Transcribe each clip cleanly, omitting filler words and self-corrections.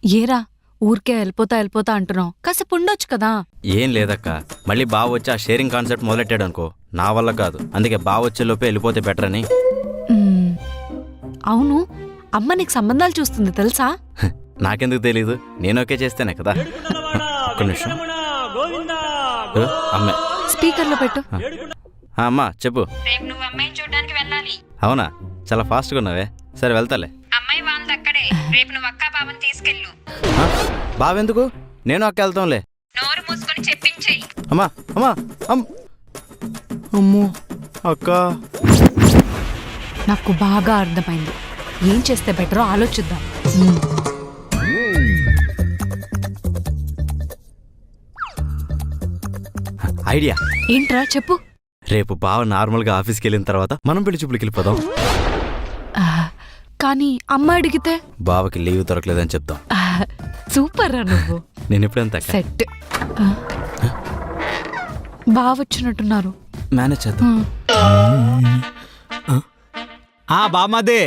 ఏరా ఊరికే వెళ్ళిపోతా అంటున్నావు, కాసేపు ఉండొచ్చు కదా. ఏం లేదక్క, మళ్ళీ బావ వచ్చి ఆ షేరింగ్ కాన్సెప్ట్ మొదలెట్టాడు అనుకో, నా వల్ల కాదు. అందుకే బావ వచ్చే లోపే వెళ్ళిపోతే బెటర్ అని. అవును, అమ్మ నీకు సంబంధాలు చూస్తుంది తెలుసా? నాకెందుకు తెలీదు, నేను ఓకే చేస్తేనే కదా. ఒక్క నిమిషం. అమ్మే స్పీకర్ లో పెట్టు. అమ్మా చెప్పు. రేపు నువ్వు అమ్మాయిని చూడడానికి వెళ్ళాలి. అవునా, చాలా ఫాస్ట్గా ఉన్నావే. సరే వెళ్తాలే. అమ్మాయి వాళ్ళది అక్కడే. రేపు నువ్వు అక్క బావని తీసుకెళ్ళు. బావెందుకు, నేను అక్క వెళ్తాంలే. నోరు మూసుకొని చెప్పించేయి. అమ్మా అమ్మా అమ్మో అక్క. నాకు బాగా అర్థమైంది, ఏం చేస్తే బెటరో ఆలోచిద్దాం. ఐడియా ఏంట్రా చెప్పు. రేపు బావ నార్మల్గా ఆఫీస్కి వెళ్ళిన తర్వాత మనం పెళ్లి చూపులకి వెళ్ళిపోదాం. కానీ అమ్మ అడిగితే బావకి లీవ్ దొరకలేదని చెప్తాం. సూపర్ రా నువ్వు. నేను ఎప్పుడెంత సెట్. బాగా వచ్చినట్టున్నారు, మేనేజ్ చేద్దాం. బామ్మదే,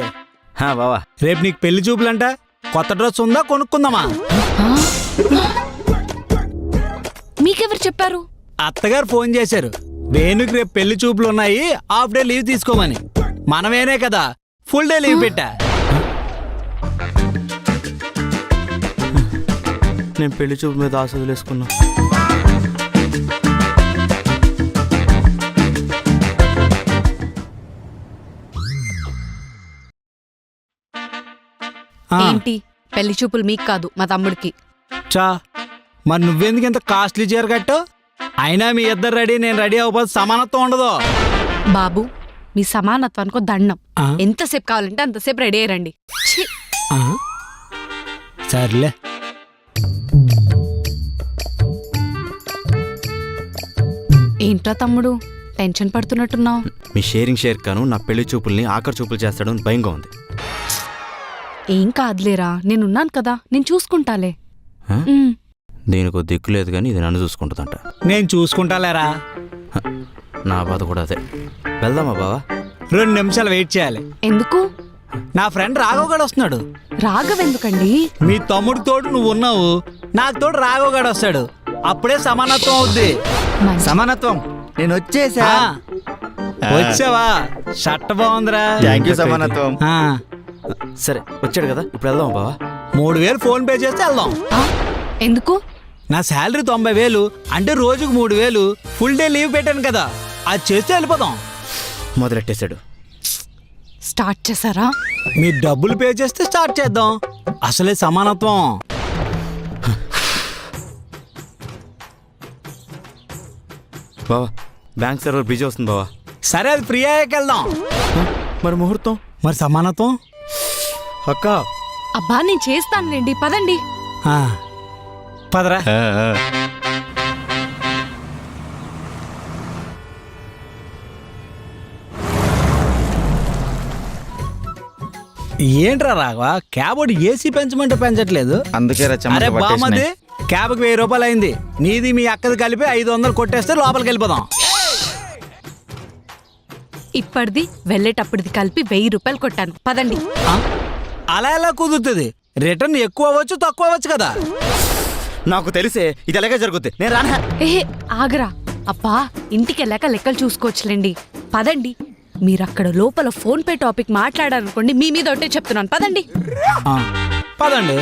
బావా రేపు నీకు పెళ్లి చూపులంట. కొత్త డ్రెస్ ఉందా, కొనుక్కుందామా? మీకెవరు చెప్పారు? అత్తగారు ఫోన్ చేశారు, వేణుకి రేపు పెళ్లి చూపులు ఉన్నాయి, హాఫ్ డే లీవ్ తీసుకోమని. మనమేనే కదా ఫుల్ డే లీవ్ పెట్టా. నేను పెళ్లి చూపు మీద ఆశ వదిలేసుకున్నా. ఏంటి పెళ్లి చూపులు మీకు కాదు, మా తమ్ముడికి. చా, మరి నువ్వెందుకు ఇంత కాస్ట్లీ చీర కట్టు? అయినా మీ ఇద్దరు రెడీ, నేను రెడీ అవ్వకపోతే సమానత్వం ఉండదు. బాబు, మీ సమానత్వానికో దండం. ఎంతసేపు కావాలంటే అంతసేపు రెడీ అయ్యండి. సర్లే. ఏంట్రా తమ్ముడు టెన్షన్ పడుతున్నట్టున్నావు? మీ షేరింగ్ షేర్ కాను నా పెళ్లి చూపుల్ని ఆఖరి చూపులు చేస్తాడు అని భయంగా ఉంది. ఏం కాదులేరా, నేనున్నాను కదా, నేను చూసుకుంటాలే. దీనికి దిక్కు లేదు కానీ ఇది నన్ను చూసుకుంటుందంట. నేను చూసుకుంటాలేరా. నా బాధ కూడా అదే. వెళ్దామా బావా? 2 నిమిషాలు వెయిట్ చేయాలి. ఎందుకు? నా ఫ్రెండ్ రాఘవ్ గడు వస్తున్నాడు. రాఘవ్ ఎందుకండి? మీ తమ్ముడి తోడు నువ్వు ఉన్నావు, నాకు తోడు రాఘవ్ గడు వస్తాడు. అప్పుడే సమానత్వం అవుద్ది. సమానత్వం. నేను వచ్చేసా. వచ్చావా? షర్ట్ బాగుందిరా. థాంక్యూ సమానత్వం. సరే వచ్చాడు కదా, ఇప్పుడు వెళ్దామా బావా? 3000 ఫోన్ పే చేస్తే వెళ్దాం. ఎందుకు? నా శాలరీ 90,000, అంటే రోజుకు 3000. ఫుల్ డే లీవ్ పెట్టాను కదా, అది చేస్తే వెళ్ళిపోదాం. మొదలెట్టేశాడు. స్టార్ట్ చేశారా? మీరు డబ్బులు పే చేస్తే స్టార్ట్ చేద్దాం. అసలే సమానత్వం. బావా బ్యాంక్ సర్వర్ బిజీ వస్తుంది బావా. సరే, అది ఫ్రీ అయ్యాక వెళ్దాం. మరి ముహూర్తం? మరి సమానత్వం అక్క. అబ్బా నేను చేస్తానులేండి, పదండి. పదరా. ఏంట్రా రాఘవ, క్యాబ్ ఏసీ పెంచమంటే పెంచట్లేదు. అందుకే అరే బామ్మది, క్యాబ్కి 1000 రూపాయలు అయింది. నీది మీ అక్కది కలిపి 500 కొట్టేస్తే లోపలికి వెళ్ళిపోదాం. ఇప్పటిది వెళ్ళేటప్పటిది కలిపి 1000 రూపాయలు కొట్టాను, పదండి. అలా ఎలా కుదురుతుంది? రిటర్న్ ఎక్కువ అవ్వచ్చు, తక్కువ అవ్వచ్చు కదా. నాకు తెలిసే ఇది ఎలాగే జరుగుద్ది, నేను రానా. ఏహే ఆగరా. అబ్బా ఇంటికి వెళ్ళాక లెక్కలు చూసుకోవచ్చులేండి, పదండి. మీరక్కడ లోపల ఫోన్ పే టాపిక్ మాట్లాడారనుకోండి, మీ మీద ఒకటే చెప్తున్నాను, పదండి. పదండి.